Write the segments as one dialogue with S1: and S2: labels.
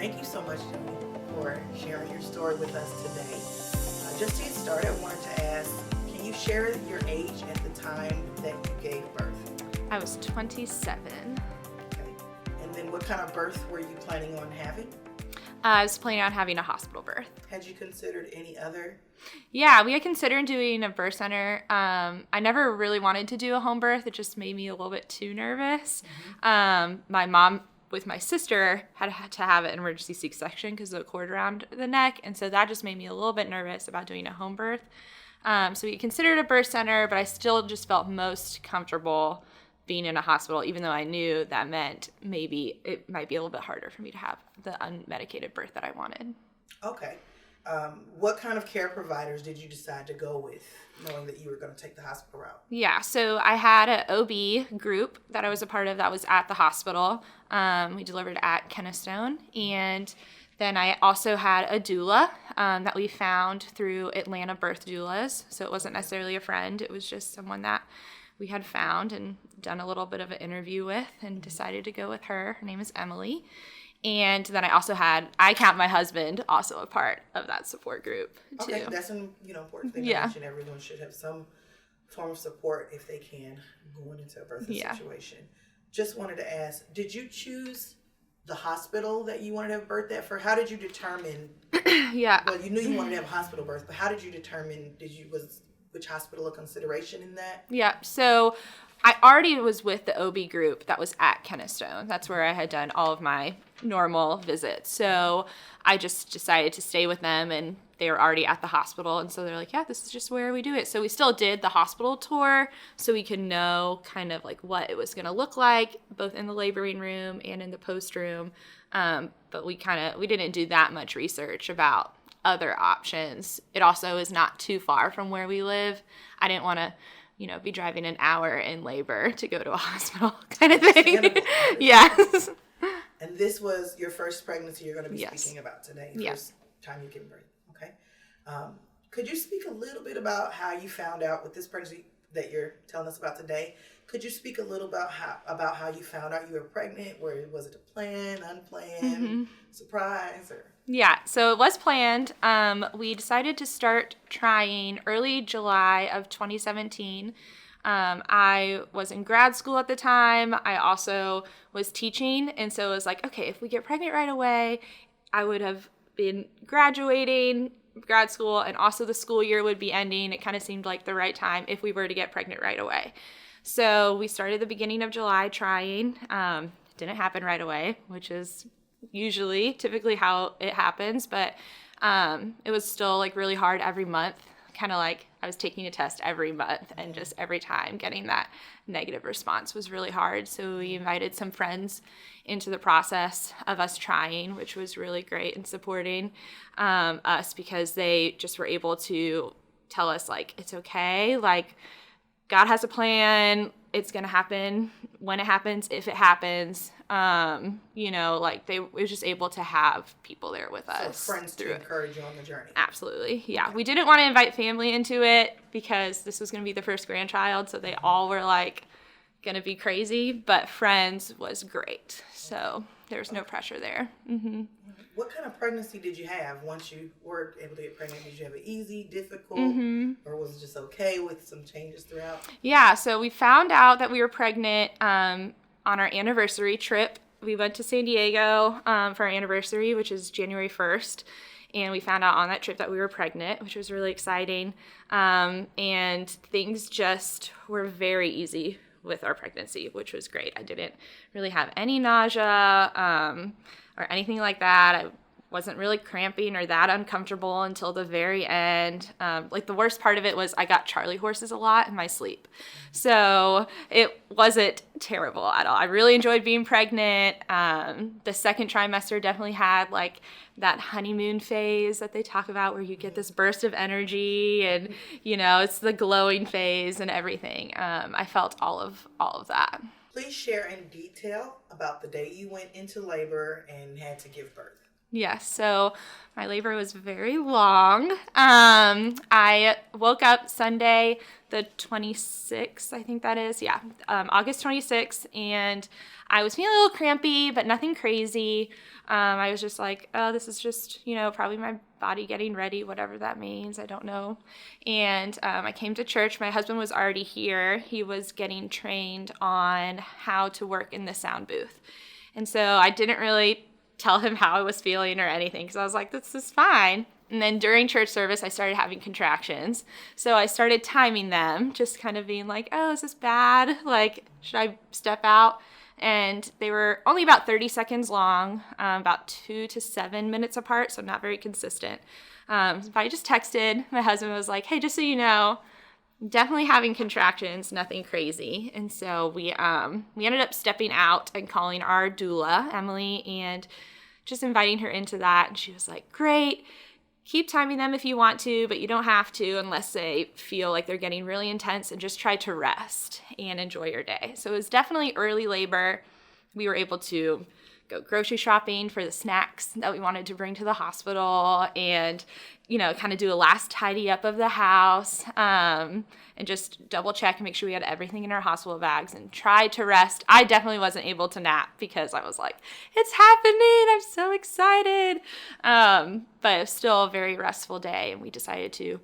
S1: Thank you so much, Jodi, for sharing your story with us today. Just to get started, I wanted to ask, can you share your age at the time that you gave birth?
S2: I was 27.
S1: Okay. And then what kind of birth were you planning on having?
S2: I was planning on having a hospital birth.
S1: Had you considered any other?
S2: Yeah, we had considered doing a birth center. I never really wanted to do a home birth. It just made me a little bit too nervous. My mom with my sister had to have an emergency C-section because of the cord around the neck. And so that just made me a little bit nervous about doing a home birth. So we considered a birth center, but I still just felt most comfortable being in a hospital, even though I knew that meant maybe it might be a little bit harder for me to have the unmedicated birth that I wanted.
S1: Okay. What kind of care providers did you decide to go with, knowing that you were going to take the hospital route?
S2: Yeah, so I had an OB group that I was a part of that was at the hospital. We delivered at Kennestone. And then I also had a doula that we found through Atlanta Birth Doulas. So it wasn't necessarily a friend. It was just someone that we had found and done a little bit of an interview with and decided to go with her. Her name is Emily. And then I count my husband also a part of that support group too.
S1: Okay, that's an important thing to mention. Everyone should have some form of support if they can going into a birthing situation. Just wanted to ask, did you choose the hospital that you wanted to have birth at for? How did you determine? Well, you knew you wanted to have a hospital birth, but how did you determine? Was which hospital a consideration in that?
S2: Yeah, so I already was with the OB group that was at Kennestone. That's where I had done all of my normal visits. So I just decided to stay with them, and they were already at the hospital. And so they're like, yeah, this is just where we do it. So we still did the hospital tour so we could know kind of like what it was going to look like, both in the laboring room and in the post room. But we didn't do that much research about other options. It also is not too far from where we live. I didn't want to be driving an hour in labor to go to a hospital kind of thing. Yes.
S1: And this was your first pregnancy you're going to be speaking about today.
S2: Yes.
S1: First time you give birth. Okay. Could you speak a little bit about how you found out with this pregnancy that you're telling us about today? Could you speak a little about how you found out you were pregnant? Was it a plan, unplanned, surprise, or?
S2: Yeah, so it was planned. We decided to start trying early July of 2017. I was in grad school at the time. I also was teaching. And so it was like, okay, if we get pregnant right away, I would have been graduating grad school and also the school year would be ending. It kind of seemed like the right time if we were to get pregnant right away. So we started the beginning of July trying. Didn't happen right away, which is typically how it happens, but it was still like really hard every month, kind of like I was taking a test every month, and just every time getting that negative response was really hard. So we invited some friends into the process of us trying, which was really great and supporting us, because they just were able to tell us like, it's okay, like God has a plan. It's going to happen when it happens, if it happens. Like they were just able to have people there with us.
S1: So friends to encourage you on the journey.
S2: Absolutely. Yeah. Okay. We didn't want to invite family into it because this was going to be the first grandchild. So they all were like going to be crazy, but friends was great. So there was no pressure there. Mm-hmm.
S1: What kind of pregnancy did you have once you were able to get pregnant? Did you have it easy, difficult, or was it just okay with some changes throughout? Yeah,
S2: so we found out that we were pregnant on our anniversary trip. We went to San Diego for our anniversary, which is January 1st. And we found out on that trip that we were pregnant, which was really exciting. And things just were very easy with our pregnancy, which was great. I didn't really have any nausea or anything like that. I wasn't really cramping or that uncomfortable until the very end. Like the worst part of it was I got Charlie horses a lot in my sleep. So it wasn't terrible at all. I really enjoyed being pregnant. The second trimester definitely had like that honeymoon phase that they talk about where you get this burst of energy and, it's the glowing phase and everything. I felt all of that.
S1: Please share in detail about the day you went into labor and had to give birth.
S2: Yes, so my labor was very long. I woke up Sunday, the 26th, I think that is. Yeah, August 26th, and I was feeling a little crampy, but nothing crazy. I was just like, oh, this is just, probably my body getting ready, whatever that means. I don't know. And I came to church. My husband was already here. He was getting trained on how to work in the sound booth. And so I didn't really tell him how I was feeling or anything because I was like, this is fine. And then during church service, I started having contractions. So I started timing them, just kind of being like, oh, is this bad? Like, should I step out? And they were only about 30 seconds long, about 2 to 7 minutes apart, so not very consistent. But I just texted. My husband was like, hey, just so you know, definitely having contractions, nothing crazy. And so we ended up stepping out and calling our doula, Emily, and just inviting her into that. And she was like, great, keep timing them if you want to, but you don't have to unless they feel like they're getting really intense, and just try to rest and enjoy your day. So it was definitely early labor. We were able to go grocery shopping for the snacks that we wanted to bring to the hospital, and kind of do a last tidy up of the house, and just double check and make sure we had everything in our hospital bags, and try to rest. I definitely wasn't able to nap because I was like, it's happening, I'm so excited. But it was still a very restful day, and we decided to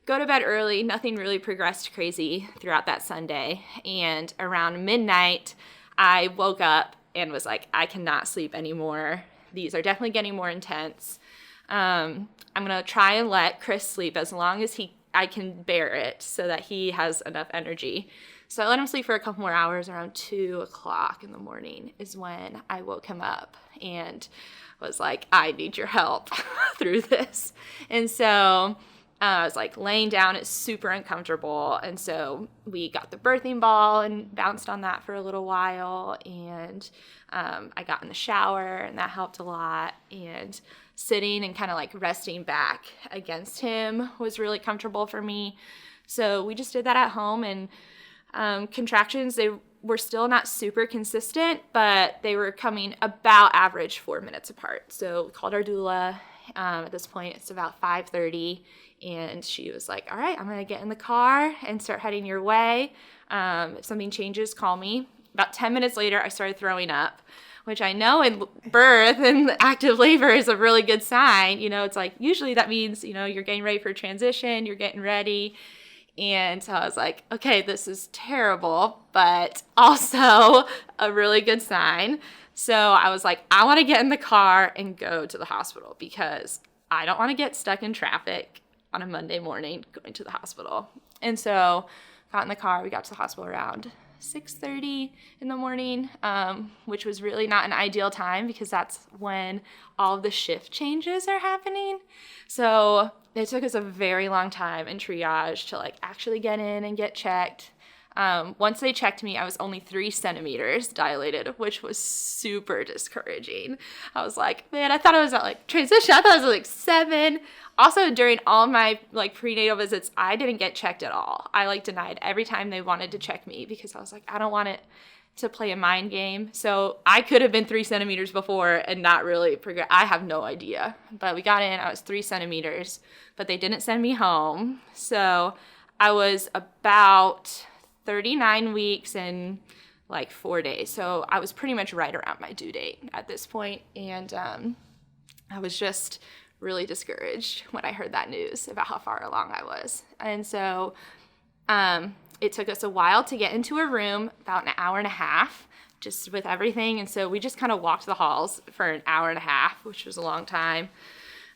S2: go to bed early. Nothing really progressed crazy throughout that Sunday, and around midnight I woke up and was like, I cannot sleep anymore. These are definitely getting more intense. I'm going to try and let Chris sleep as long as I can bear it, so that he has enough energy. So I let him sleep for a couple more hours. Around 2 o'clock in the morning is when I woke him up and was like, I need your help through this. And so I was like laying down. It's super uncomfortable. And so we got the birthing ball and bounced on that for a little while. And I got in the shower, and that helped a lot. And sitting and kind of like resting back against him was really comfortable for me. So we just did that at home. And contractions, they were still not super consistent, but they were coming about average 4 minutes apart. So we called our doula. At this point, it's about 5:30. And she was like, all right, I'm going to get in the car and start heading your way. If something changes, call me. About 10 minutes later, I started throwing up, which I know in birth and active labor is a really good sign. It's like, usually that means, you're getting ready for transition, you're getting ready. And so I was like, okay, this is terrible, but also a really good sign. So I was like, I want to get in the car and go to the hospital because I don't want to get stuck in traffic on a Monday morning going to the hospital. And so got in the car. We got to the hospital around 6:30 in the morning, which was really not an ideal time because that's when all of the shift changes are happening. So it took us a very long time in triage to like actually get in and get checked. Once they checked me, I was only 3 centimeters dilated, which was super discouraging. I was like, man, I thought I was at like transition. I thought I was like 7. Also, during all my like prenatal visits, I didn't get checked at all. I like denied every time they wanted to check me because I was like, I don't want it to play a mind game. So I could have been 3 centimeters before and not really progress. I have no idea. But we got in, I was 3 centimeters, but they didn't send me home. So I was about 39 weeks and like 4 days. So I was pretty much right around my due date at this point. And I was just really discouraged when I heard that news about how far along I was. And so it took us a while to get into a room, about an hour and a half, just with everything. And so we just kind of walked the halls for an hour and a half, which was a long time.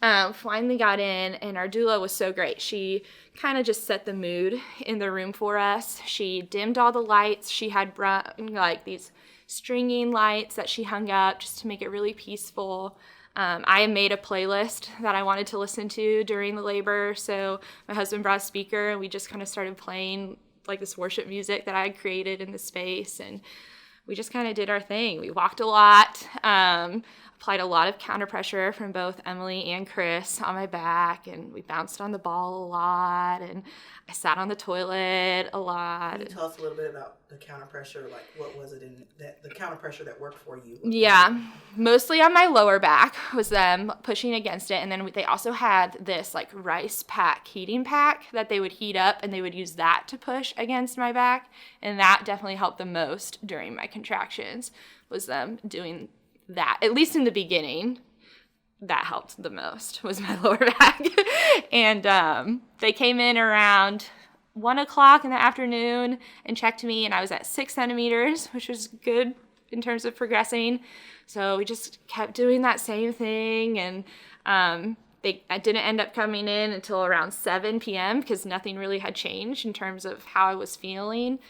S2: Finally got in, and our doula was so great. She kind of just set the mood in the room for us. She dimmed all the lights. She had like these stringing lights that she hung up just to make it really peaceful. I had made a playlist that I wanted to listen to during the labor, so my husband brought a speaker, and we just kind of started playing like this worship music that I had created in the space, and we just kind of did our thing. We walked a lot. applied a lot of counter pressure from both Emily and Chris on my back, and we bounced on the ball a lot, and I sat on the toilet a lot.
S1: Can you tell us a little bit about the counter pressure? Like, what was it in that the counter pressure that worked for you?
S2: Yeah, mostly on my lower back was them pushing against it, and then they also had this like rice pack heating pack that they would heat up, and they would use that to push against my back, and that definitely helped the most during my contractions, was them doing that, at least in the beginning. That helped the most, was my lower back. And they came in around 1 o'clock in the afternoon and checked me, and I was at 6 centimeters, which was good in terms of progressing. So we just kept doing that same thing, and I didn't end up coming in until around 7 p.m. because nothing really had changed in terms of how I was feeling.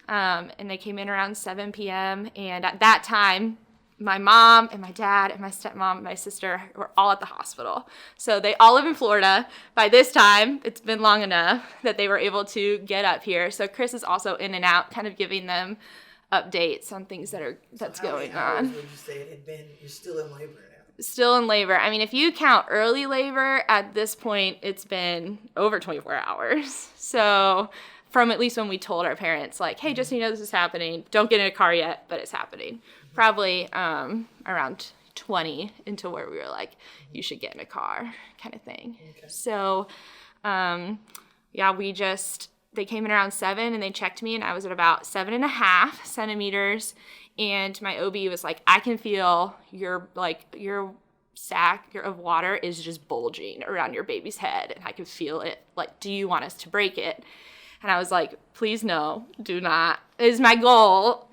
S2: And they came in around 7 p.m. And at that time, my mom and my dad and my stepmom and my sister were all at the hospital. So they all live in Florida. By this time, it's been long enough that they were able to get up here. So Chris is also in and out, kind of giving them updates on things that's going on.
S1: Would you say it had been? You're still in labor now.
S2: Still in labor. I mean, if you count early labor, at this point, it's been over 24 hours. So from at least when we told our parents, like, hey, just so you know this is happening, don't get in a car yet, but it's happening. Probably around 20 into where we were like, you should get in a car kind of thing. Okay. So, they came in around 7 and they checked me, and I was at about 7.5 centimeters. And my OB was like, I can feel your sac of water is just bulging around your baby's head, and I can feel it. Like, do you want us to break it? And I was like, please no, do not. It was my goal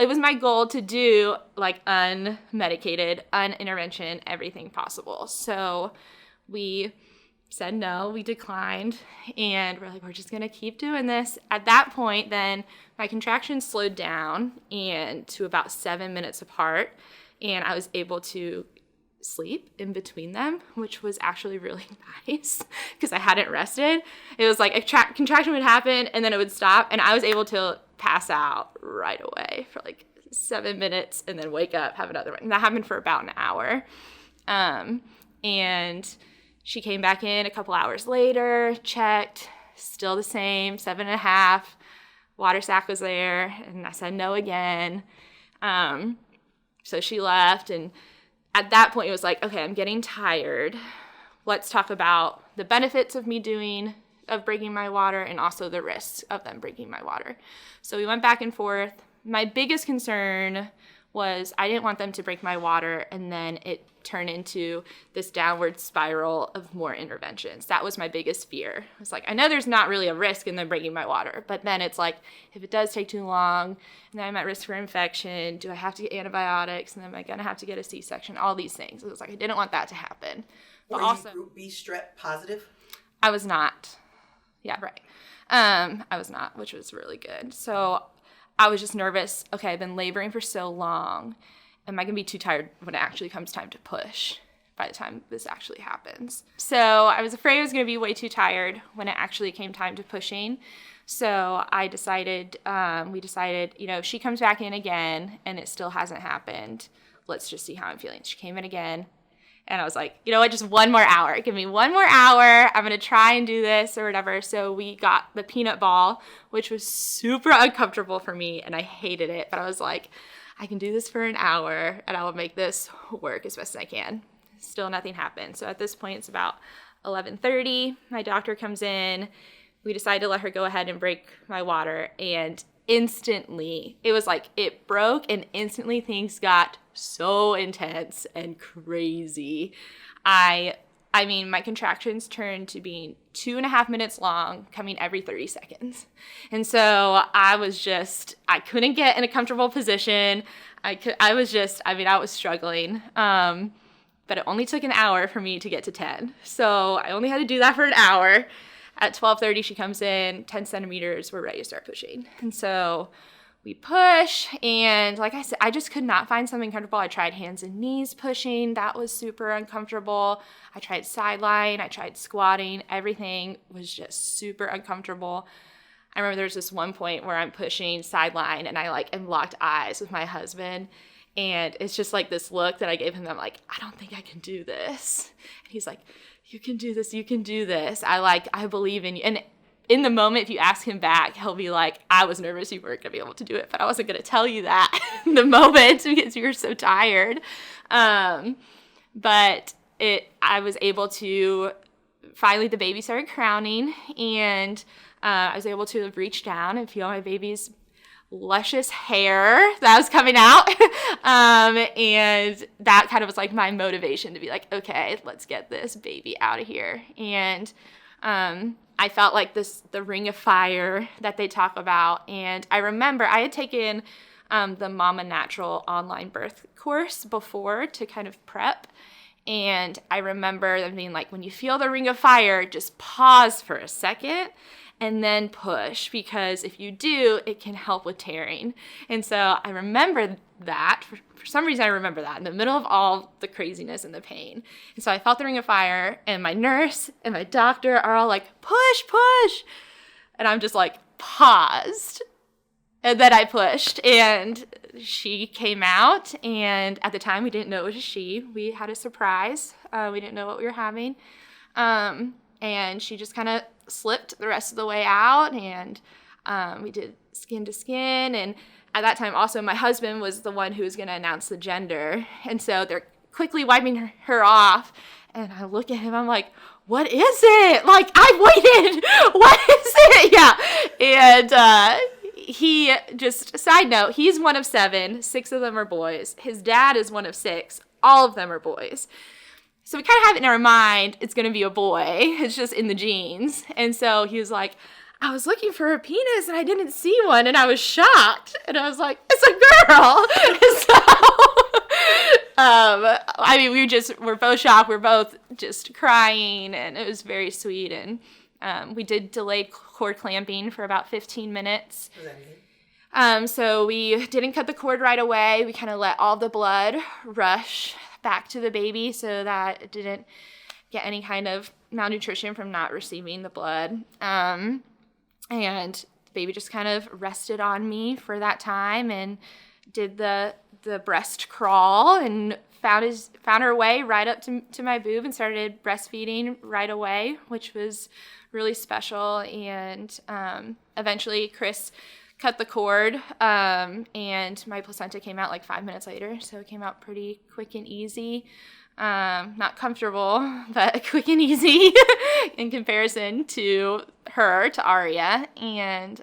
S2: to do like unmedicated, unintervention, everything possible. So we said no, we declined, and we're like, we're just gonna keep doing this. At that point, then my contractions slowed down and to about 7 minutes apart, and I was able to sleep in between them, which was actually really nice because I hadn't rested. It was like a contraction would happen and then it would stop, and I was able to pass out right away for like 7 minutes and then wake up, have another one. And that happened for about an hour. And she came back in a couple hours later, checked, still the same, 7.5. Water sac was there, and I said no again. So she left, and at that point, it was like, okay, I'm getting tired. Let's talk about the benefits of breaking my water, and also the risks of them breaking my water. So we went back and forth. My biggest concern was I didn't want them to break my water and then it turn into this downward spiral of more interventions. That was my biggest fear. It's like, I know there's not really a risk in them breaking my water, but then it's like, if it does take too long, and then I'm at risk for infection, do I have to get antibiotics, and then am I gonna have to get a C-section, all these things. It was like, I didn't want that to happen. But
S1: were
S2: also,
S1: you Group B strep positive?
S2: I was not. Yeah, right. I was not, which was really good. So I was just nervous. Okay, I've been laboring for so long. Am I going to be too tired when it actually comes time to push by the time this actually happens? So I was afraid I was going to be way too tired when it actually came time to pushing. So we decided, if she comes back in again and it still hasn't happened, let's just see how I'm feeling. She came in again. And I was like, you know what, just 1 more hour. Give me 1 more hour. I'm going to try and do this or whatever. So we got the peanut ball, which was super uncomfortable for me, and I hated it. But I was like, I can do this for an hour, and I will make this work as best as I can. Still nothing happened. So at this point, it's about 11:30. My doctor comes in. We decide to let her go ahead and break my water, and instantly, it was like it broke, and instantly things got so intense and crazy. I mean, my contractions turned to being 2.5 minutes long, coming every 30 seconds. And so I couldn't get in a comfortable position. I was struggling. But it only took an hour for me to get to 10. So I only had to do that for an hour. At 12:30, she comes in, 10 centimeters, we're ready to start pushing. And so we push, and like I said, I just could not find something comfortable. I tried hands and knees pushing. That was super uncomfortable. I tried sideline. I tried squatting. Everything was just super uncomfortable. I remember there was this one point where I'm pushing sideline, and I am locked eyes with my husband, And it's just like this look that I gave him. I'm like, I don't think I can do this. And he's like, you can do this. You can do this. I believe in you. And in the moment, if you ask him back, he'll be like, I was nervous you weren't going to be able to do it, but I wasn't going to tell you that in the moment because you were so tired. But I was able to, finally the baby started crowning, and I was able to reach down and feel my baby's luscious hair that was coming out. And that kind of was like my motivation to be like, okay, let's get this baby out of here. And I felt like the ring of fire that they talk about. And I remember I had taken the Mama Natural online birth course before to kind of prep. And I remember them being like, when you feel the ring of fire, just pause for a second and then push, because if you do, it can help with tearing. And so I remember that. For some reason, I remember that in the middle of all the craziness and the pain. And so I felt the ring of fire, and my nurse and my doctor are all like, push, push. And I'm just like, paused. And then I pushed, and she came out. And at the time, we didn't know it was a she. We had a surprise. We didn't know what we were having. And she just kind of slipped the rest of the way out, and we did skin to skin. And at that time also my husband was the one who was going to announce the gender, and so they're quickly wiping her off, and I look at him, I'm like, what is it? Like, I've waited. What is it? Yeah. And he just, side note, he's one of 7, 6 of them are boys. His dad is one of 6, all of them are boys. So we kind of have it in our mind, it's going to be a boy. It's just in the genes. And so he was like, I was looking for a penis and I didn't see one, and I was shocked. And I was like, it's a girl. So, I mean, we're both shocked. We're both just crying, and it was very sweet. And we did delayed cord clamping for about 15 minutes. So we didn't cut the cord right away. We kind of let all the blood rush back to the baby so that it didn't get any kind of malnutrition from not receiving the blood. And the baby just kind of rested on me for that time and did the breast crawl and found her way right up to my boob and started breastfeeding right away, which was really special. And eventually Chris cut the cord, and my placenta came out like 5 minutes later, so it came out pretty quick and easy. Not comfortable, but quick and easy in comparison to Aria. And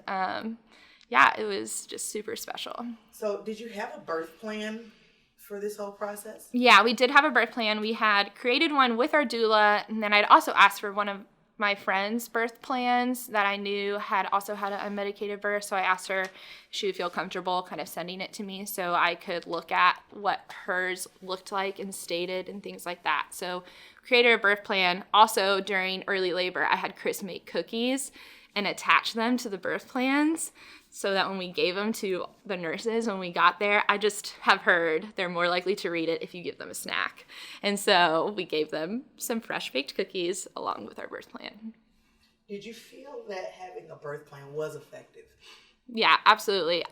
S2: yeah, it was just super special.
S1: So did you have a birth plan for this whole process?
S2: Yeah, we did have a birth plan. We had created one with our doula, and then I'd also asked for one of my friend's birth plans that I knew had also had an unmedicated birth. So I asked her if she would feel comfortable kind of sending it to me so I could look at what hers looked like and stated and things like that. So created a birth plan. Also during early labor, I had Chris make cookies and attach them to the birth plans so that when we gave them to the nurses when we got there, I just have heard they're more likely to read it if you give them a snack. And so we gave them some fresh baked cookies along with our birth plan.
S1: Did you feel that having a birth plan was effective?
S2: Yeah, absolutely.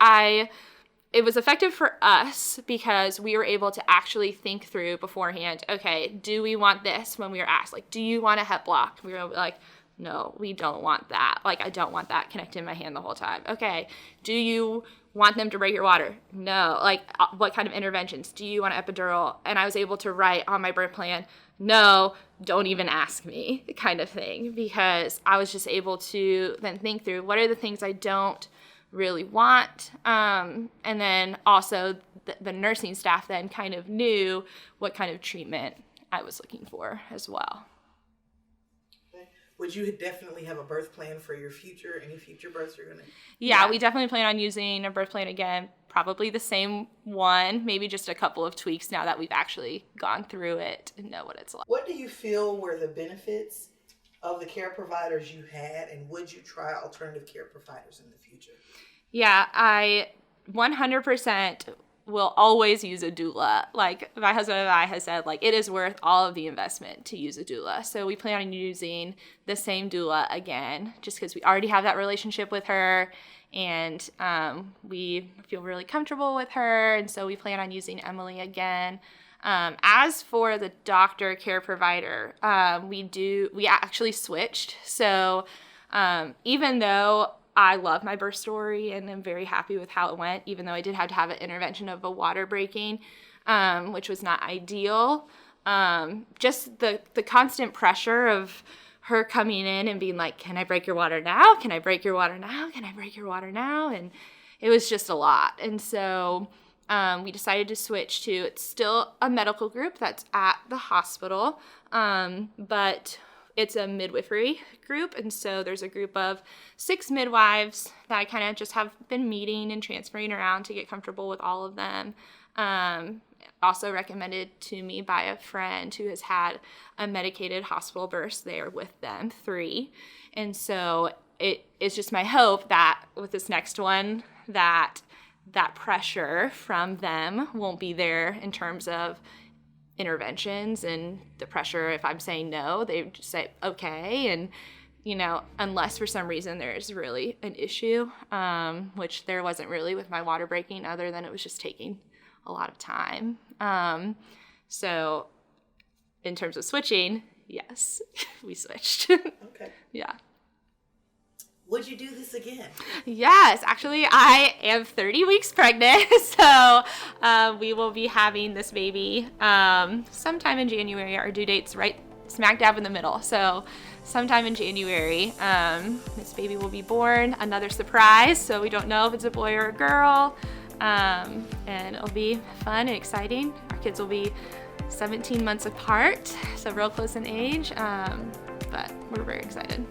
S2: It was effective for us because we were able to actually think through beforehand, okay, do we want this? When we were asked, like, do you want a hep block? We were like, no, we don't want that. Like, I don't want that connected in my hand the whole time. Okay, do you want them to break your water? No. Like, what kind of interventions? Do you want an epidural? And I was able to write on my birth plan, no, don't even ask me, kind of thing, because I was just able to then think through what are the things I don't really want. And then also the nursing staff then kind of knew what kind of treatment I was looking for as well.
S1: Would you definitely have a birth plan for your future, any future births you're going to?
S2: Yeah, we definitely plan on using a birth plan again, probably the same one, maybe just a couple of tweaks now that we've actually gone through it and know what it's like.
S1: What do you feel were the benefits of the care providers you had, and would you try alternative care providers in the future?
S2: Yeah, I 100% will always use a doula. Like my husband and I have said, like it is worth all of the investment to use a doula. So we plan on using the same doula again, just because we already have that relationship with her, and we feel really comfortable with her, and so we plan on using Emily again. As for the doctor care provider, we actually switched. So even though I love my birth story and I'm very happy with how it went, even though I did have to have an intervention of a water breaking, which was not ideal. Just the constant pressure of her coming in and being like, can I break your water now? Can I break your water now? Can I break your water now? And it was just a lot. And so we decided to switch to, it's still a medical group that's at the hospital, but it's a midwifery group, and so there's a group of 6 midwives that I kind of just have been meeting and transferring around to get comfortable with all of them. Also recommended to me by a friend who has had a medicated hospital birth there with them, 3. And so it is just my hope that with this next one, that pressure from them won't be there in terms of interventions, and the pressure if I'm saying no, they just say okay, and unless for some reason there's really an issue, which there wasn't really with my water breaking, other than it was just taking a lot of time. So in terms of switching, yes, we switched.
S1: Okay.
S2: Yeah.
S1: Would you do this again?
S2: Yes, actually, I am 30 weeks pregnant, so we will be having this baby sometime in January. Our due date's right smack dab in the middle, so sometime in January, this baby will be born. Another surprise, so we don't know if it's a boy or a girl, and it'll be fun and exciting. Our kids will be 17 months apart, so real close in age, but we're very excited.